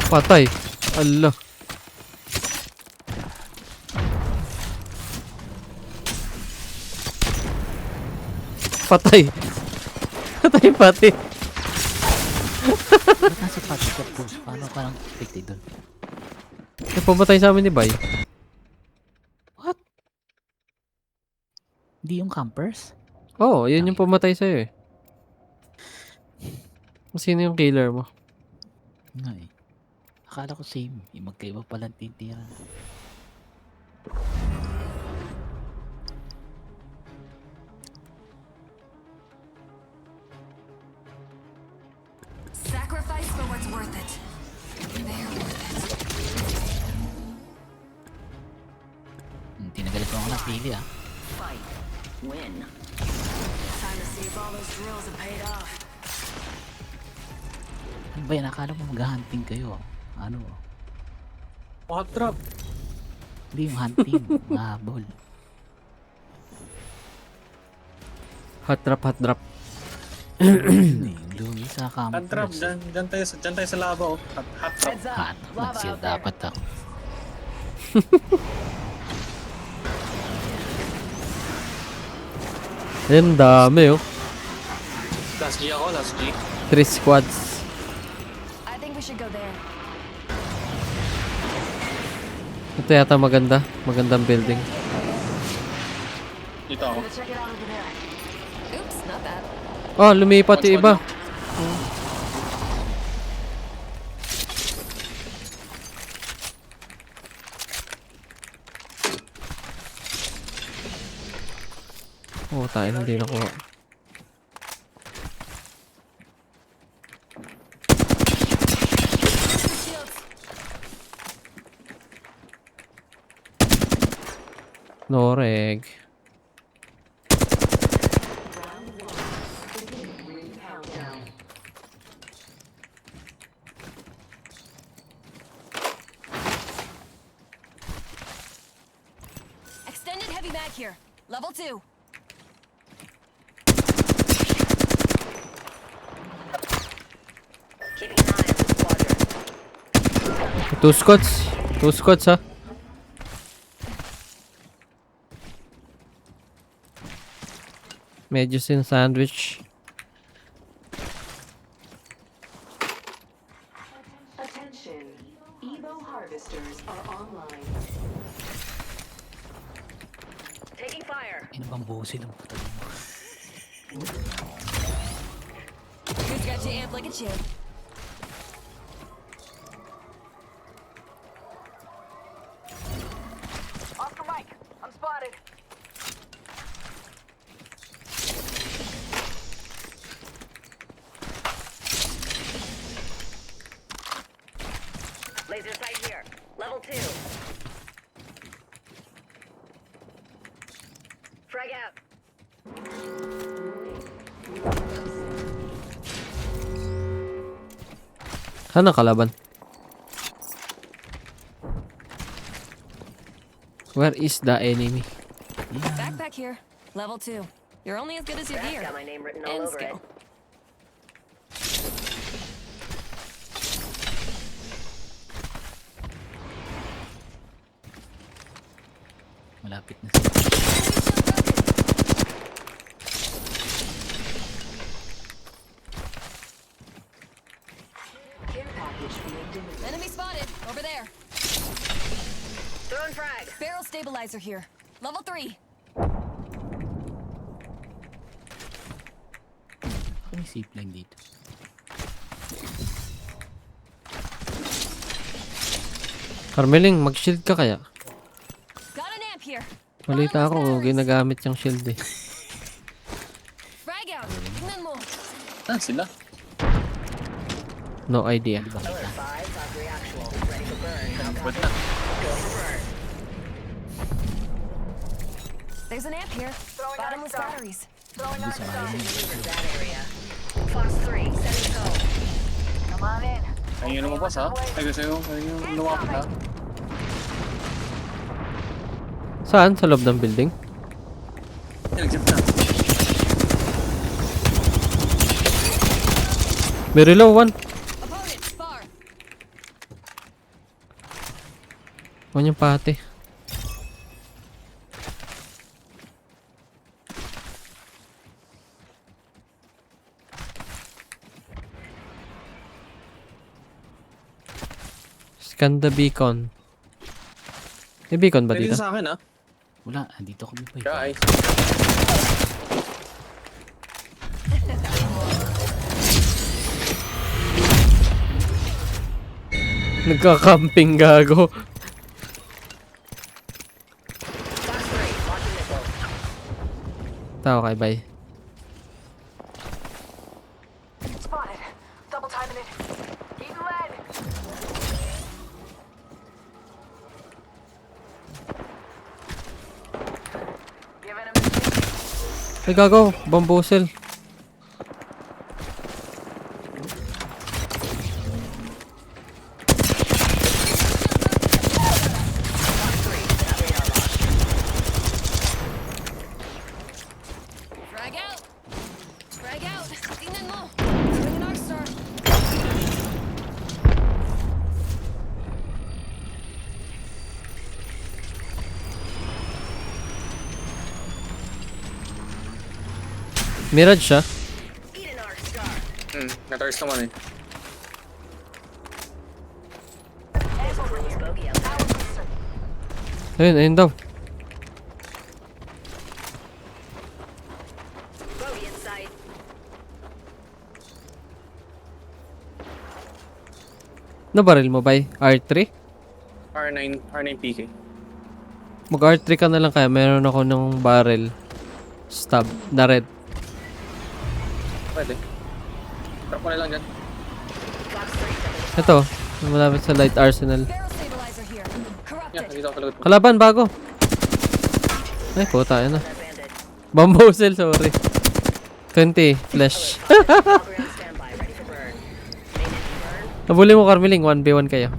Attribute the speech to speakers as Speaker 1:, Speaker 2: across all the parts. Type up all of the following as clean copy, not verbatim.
Speaker 1: Patay. Allah. Patay. Patay pati.
Speaker 2: Ba't nasa pati ka po? Paano ka lang affected doon?
Speaker 1: Eh, pumatay sa amin ni Bay.
Speaker 2: What? Hindi yung campers?
Speaker 1: Oo, yun yung pumatay sa'yo eh. Sino yung killer mo?
Speaker 2: Nga eh. Akala ko same. Yung magkaiba palang titira.
Speaker 3: Sacrifice for what's worth it. They're worth it.
Speaker 2: Tinagalit mo ako ng pili ah.
Speaker 3: Fight. Win. Time to see if all those drills have paid off.
Speaker 2: Ano ba yan? Akala mo mag-hunting kayo. Ano?
Speaker 4: Hot trap.
Speaker 2: Hindi yung hunting. Mahabol.
Speaker 1: Hot drop, hot drop.
Speaker 2: Hindi. Lugi sa
Speaker 4: Hot trap.
Speaker 2: campers.
Speaker 4: Dyan tayo sa lava oh. Hot trap.
Speaker 3: Heads up.
Speaker 2: Ano?
Speaker 3: Lava
Speaker 2: Nag-seal
Speaker 3: out there.
Speaker 2: dapat ako.
Speaker 1: Ayun, dami oh.
Speaker 4: Last G ako, last G.
Speaker 1: 3 squads.
Speaker 3: I think we should go there.
Speaker 1: Ito yata maganda. Magandang building.
Speaker 4: Dito ako.
Speaker 3: Go check it out over there. Oops, not that.
Speaker 1: Oh, lumipat yung iba. Oh, tayo hindi nakuha.
Speaker 3: Shields.
Speaker 1: Noreg.
Speaker 3: Extended heavy mag here. Level 2. Keeping an eye on the squadron.
Speaker 1: 2 squads. 2 squads ha. Medyo sin sandwich.
Speaker 5: Attention, Evo harvesters are online.
Speaker 3: Taking fire.
Speaker 2: Ano bang busi ng puto mo?
Speaker 3: Who's got you amped like a chick? Oscar Mike, I'm spotted. Laser sight here. Level 2. Frag out.
Speaker 1: Saan ang kalaban? Where is the enemy?
Speaker 3: Backpack here. Level 2. You're only as good as your gear.
Speaker 6: Got my name written all
Speaker 3: And
Speaker 6: over
Speaker 3: skill.
Speaker 6: it.
Speaker 2: Malapit na sila.
Speaker 5: Care package being delivered.
Speaker 3: Enemy spotted. Over there.
Speaker 6: Throwing frag.
Speaker 3: Barrel stabilizer here. Level 3.
Speaker 2: Ako may safe lang dito.
Speaker 1: Carmeling, mag-shield ka kaya?
Speaker 3: Got an amp here.
Speaker 1: Balita ako, ginagamit yung shield eh.
Speaker 3: Frag out. Tingnan mo.
Speaker 4: Saan sila?
Speaker 1: No idea.
Speaker 2: Di ba kita?
Speaker 6: 5, Valkyrie actual. Ready to burn.
Speaker 4: Ba't na?
Speaker 6: Go for burn.
Speaker 3: There's an amp here. Bottomless batteries.
Speaker 2: Hindi sa bahay mo.
Speaker 6: Leave that area. Fox 3, setting code.
Speaker 3: Come on in.
Speaker 4: Ayun yung lumabas ha? Ay, gusto yung lumapit ha?
Speaker 1: Saan? Sa loob ng building?
Speaker 4: Ay, nag-jump na.
Speaker 1: May reload one.
Speaker 3: Opponent, far.
Speaker 1: Huwag niyang pati. Scan the beacon. May beacon ba
Speaker 4: Pwede
Speaker 1: dito?
Speaker 4: sa akin, ah.
Speaker 2: Wala, andito kami pa.
Speaker 4: Guys.
Speaker 1: Nagka-camping gago.
Speaker 6: Fox 3, launching missile.
Speaker 1: Tao kay bye.
Speaker 5: Spotted. Double timing it. Eagle lead. Giving him the
Speaker 1: Ay gago, bamboozle.
Speaker 7: Frag out! Frag out! Tingnan mo! Bring an arc star!
Speaker 1: Mirage siya.
Speaker 6: Eat an arc star.
Speaker 4: Natars naman eh.
Speaker 6: Bogey outside.
Speaker 1: Ayun, ayun daw.
Speaker 6: Bogey inside.
Speaker 1: Nabaril mo ba? R3?
Speaker 4: R9 PK.
Speaker 1: Mag R3 ka na lang kaya meron ako ng barrel. Stab na red.
Speaker 4: Pwede. Drop ko na lang dyan.
Speaker 6: Fox 3,
Speaker 1: Ito, malapit sa light arsenal.
Speaker 7: Barrel stabilizer here.
Speaker 4: Yeah,
Speaker 7: Corrupted.
Speaker 4: nandito ako talagot mo.
Speaker 1: Kalaban, bago. Ay, puta, yun na.
Speaker 6: bandit.
Speaker 1: Bamboozle, sorry. 20, flash.
Speaker 6: Valkyrie on standby, ready for burn. Main engine burn.
Speaker 1: Nabuli mo, Carmeling. 1v1 kayo.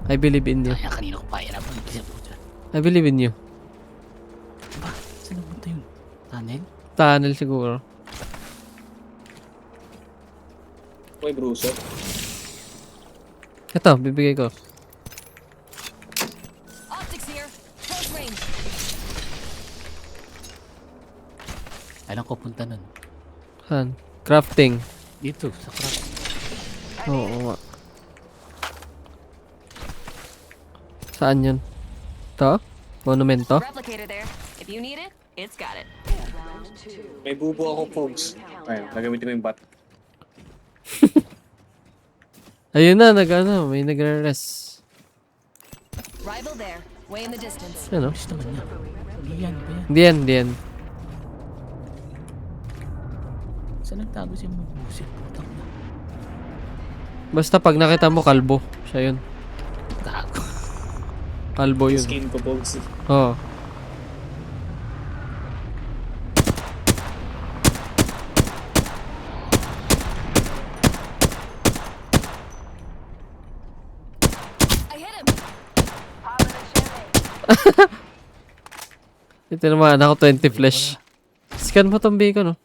Speaker 1: I believe in you.
Speaker 2: Kaya kanina ko pa hirapan. Isa po dyan.
Speaker 1: I believe in you.
Speaker 2: Ba? Saan napunta yun? Tunnel?
Speaker 1: Tunnel siguro.
Speaker 4: Uy, Bruso.
Speaker 1: Ito, bibigay ko.
Speaker 7: Optics here. Close range.
Speaker 2: Alam ko punta nun.
Speaker 1: Saan? Crafting.
Speaker 2: Dito, sa craft.
Speaker 1: Oo nga. Saan yun? Ito? Monumento?
Speaker 7: Replicator there. If you need it, it's got it.
Speaker 5: round 2.
Speaker 4: May bubo ako, folks. Ayun, nagamitin ko yung bat.
Speaker 1: Ayun na, may nagre-rest.
Speaker 7: Rival there. Way in the distance.
Speaker 1: Ano?
Speaker 2: Gusto naman niya. Hindi yan, ba yan?
Speaker 1: Hindi yan, hindi yan.
Speaker 2: Saan nagtago siya mga busit? Putang na.
Speaker 1: Basta pag nakita mo, kalbo. Siya yun.
Speaker 2: Tago.
Speaker 1: Kalbo yun.
Speaker 4: Skin ko, folks.
Speaker 1: Oo.
Speaker 7: I hit him!
Speaker 1: Ito naman, ako 20 flash. Scan mo tong beacon, no?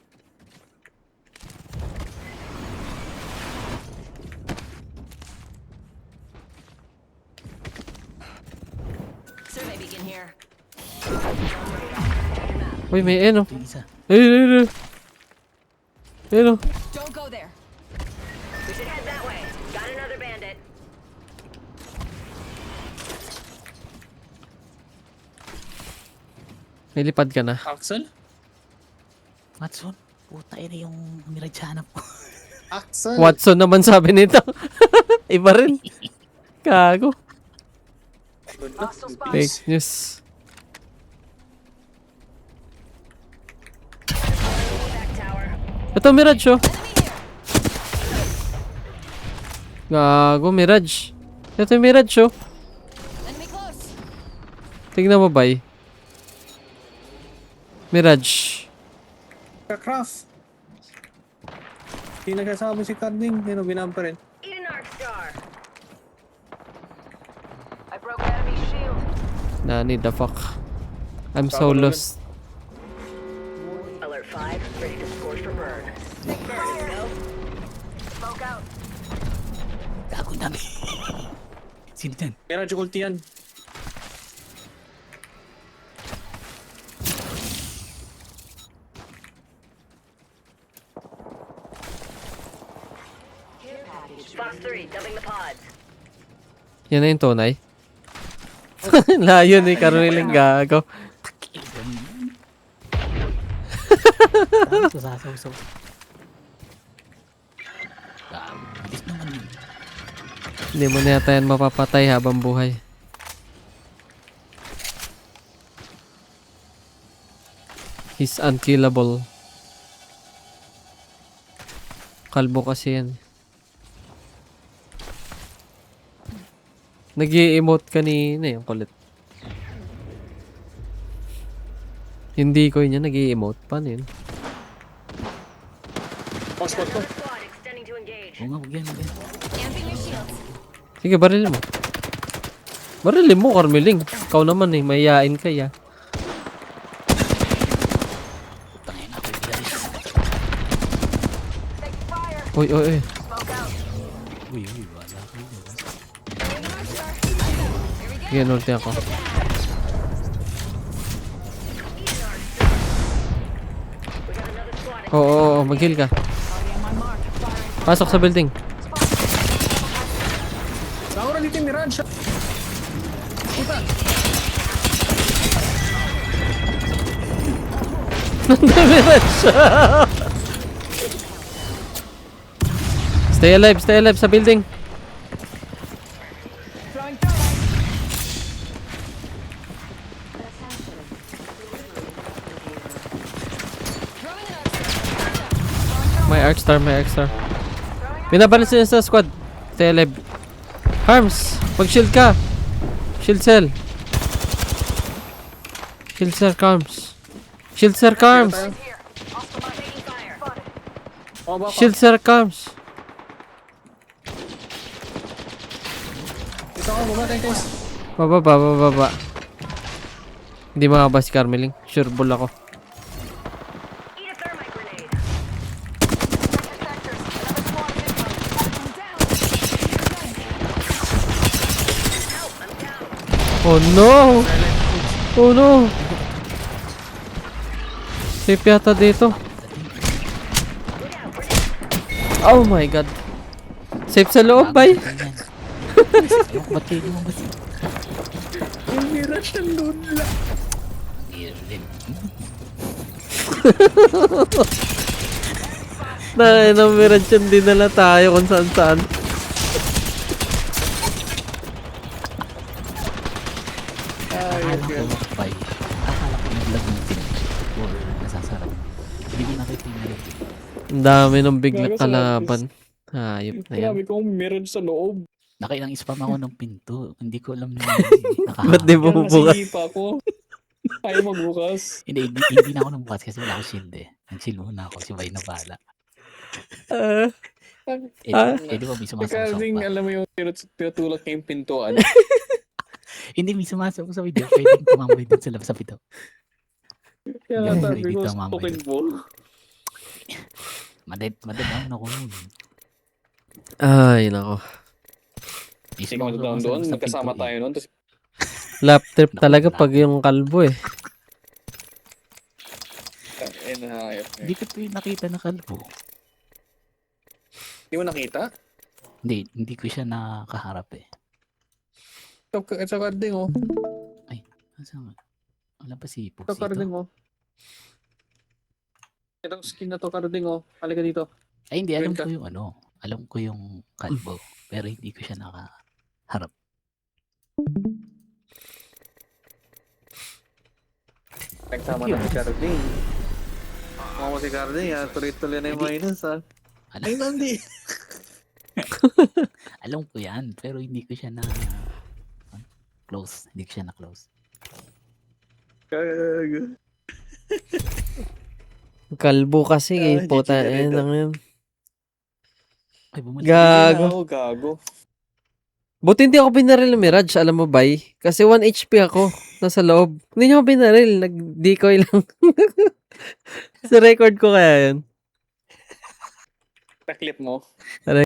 Speaker 7: Survey beacon here.
Speaker 1: Uy, may ano.
Speaker 2: Ito yung isa.
Speaker 1: Ayun, ayun, ayun. Ayun, oh.
Speaker 7: Don't go there.
Speaker 6: We should head that way. Got another bandit.
Speaker 1: May lipad ka na.
Speaker 4: Axel?
Speaker 2: Watson? Puta, ina yung mirage hanap ko.
Speaker 4: Axel?
Speaker 1: Watson naman sabi nito. Iba rin. Kago. Fake news.
Speaker 6: Back tower.
Speaker 1: Ito, Mirage, oh.
Speaker 7: Enemy here!
Speaker 1: Gago, Mirage. Ito yung Mirage, oh.
Speaker 7: Enemy close!
Speaker 1: Tignan mo, bay. Mirage.
Speaker 4: Ka-craft. Hindi nagkasama si Carding. Hindi na binampa rin.
Speaker 6: Eat an arc star.
Speaker 5: I broke enemy shield.
Speaker 1: Nani, the fuck. I'm so
Speaker 4: Tama naman.
Speaker 1: lost.
Speaker 6: Alert 5, ready to scorch for burn. Burn, go.
Speaker 5: Smoke out.
Speaker 2: Gago dami. Sino dyan?
Speaker 4: Kaya ulti yan.
Speaker 6: Fox 3, dumping the pods.
Speaker 1: Yan na yung tunay. Layo ni Carmeling gago.
Speaker 2: Sasaw-saw. Bilis naman yun.
Speaker 1: Hindi mo na yata yan mapapatay habang buhay. He's unkillable. Kalbo kasi yan. Nag-i-emote kanina yung kulit. Hindi ko yun nag-i-emote. Paano yun?
Speaker 4: Passport ko.
Speaker 6: Squad extending to engage.
Speaker 2: Oo nga, huwag yan, huwag yan.
Speaker 7: Amping your shields.
Speaker 1: Sige, barilin mo. Barilin mo, Carmeling. Ikaw naman eh, mayayain ka ya.
Speaker 2: Tangin ako, bilis.
Speaker 5: Taking fire.
Speaker 1: Uy, uy, uy.
Speaker 5: Smoke out.
Speaker 2: Uy, wala kayo dyan.
Speaker 7: Throwing an arc star. Here we go.
Speaker 1: Sige, ulti ako.
Speaker 6: We got another squad.
Speaker 1: Oo, mag-heal ka. Pasok sa building.
Speaker 4: Naura dito yung Mirage. Puta.
Speaker 1: Stay alive sa building.
Speaker 7: Throwing an arc star.
Speaker 1: May arc star. Binabalance niya sa squad. Stay alive. Harms, mag-shield ka. Shield cell. Shield cell, Carms. Shield cell, Carms.
Speaker 5: Here. Hostile mine.
Speaker 6: Taking fire.
Speaker 5: Spotted.
Speaker 4: Oh, baka.
Speaker 1: Shield cell, Carms.
Speaker 4: Ito ako, bumatay guys.
Speaker 1: Baba. Hindi makaba si Carmeling. Sure bull ako.
Speaker 6: Eat a thermite grenade.
Speaker 5: Second sectors. Another squad is inbound. Down.
Speaker 6: Help, I'm down.
Speaker 1: Oh no! Oh no! Safe yata dito. Oh my god. Safe sa loob, bay.
Speaker 2: Ayoko, ba't kayo lumabas yun?
Speaker 4: Yung Mirage nandun lang.
Speaker 2: Irlin.
Speaker 1: Namirad yan din nala tayo kung saan saan.
Speaker 2: Akala ko makapay. Akala ko naglag ng pin. Or nasasarap. Hindi ko nakita yung nalog.
Speaker 1: Ang dami ng biglang kalaban. Hayop na yan.
Speaker 4: Grabe ko, Mirage sa loob.
Speaker 2: Nakailang spam ako ng pinto. Hindi ko alam na
Speaker 1: Ba't di mo
Speaker 4: Kaya
Speaker 1: bubukas?
Speaker 4: nasipa ko. Ayaw magbukas.
Speaker 2: hindi na ako nabukas kasi wala akong shield eh. Nag-shield muna ako. Si Bay na bala. Di ba may sumasawsaw
Speaker 4: Pagkasing,
Speaker 2: pa?
Speaker 4: alam mo yung tinutulak niya yung pintuan.
Speaker 2: Hindi, may sumasawsaw sa video. Pwede tumambay dun sa labas sa pito.
Speaker 4: Kaya
Speaker 2: Hindi,
Speaker 4: sabi ko,
Speaker 2: dito, mamay.
Speaker 4: spoken ball.
Speaker 2: Madadaan ako nun.
Speaker 1: Ay, nako.
Speaker 2: May
Speaker 4: Hindi ka
Speaker 2: sumasawsaw
Speaker 4: doon
Speaker 2: sa
Speaker 4: doon,
Speaker 2: labas sa
Speaker 4: magkasama
Speaker 2: pinto,
Speaker 4: tayo
Speaker 2: eh.
Speaker 4: noon. Tapos,
Speaker 1: Lap trip talaga pag yung kalbo eh.
Speaker 4: hayop.
Speaker 2: Hindi ko ito yung nakita na kalbo.
Speaker 4: Hindi mo nakita?
Speaker 2: Hindi ko siya nakaharap eh.
Speaker 4: Sa carding, oh.
Speaker 2: Saan nga? Wala pa si Pugs
Speaker 4: Sa carding,
Speaker 2: dito?
Speaker 4: oh. Itong skin na to, carding, oh. Halika dito.
Speaker 2: Ay, hindi. Alam
Speaker 4: Wait ka.
Speaker 2: ko yung ano. Alam ko yung kalbo. Pero hindi ko siya nakaharap.
Speaker 4: Nagsama na si carding. Mga mo si carding, ha. Tuloy-tuloy na yung minus, ha.
Speaker 2: Alam,
Speaker 4: Ay, nandi.
Speaker 2: alam ko yan. Pero hindi ko siya close. Hindi ko siya na-close.
Speaker 4: Gago.
Speaker 1: Kalbo kasi eh.
Speaker 4: Ah,
Speaker 1: Puta,
Speaker 4: GG na rin
Speaker 1: lang yan.
Speaker 2: Ay, bumalik.
Speaker 1: Gago.
Speaker 4: Gago.
Speaker 1: Buti hindi ako binaril ng Mirage, alam mo ba? Kasi 1 HP ako. Nasa loob. Hindi niya ako binaril. Nag-decoy lang. Sa record ko kaya yun.
Speaker 4: Na-clip mo.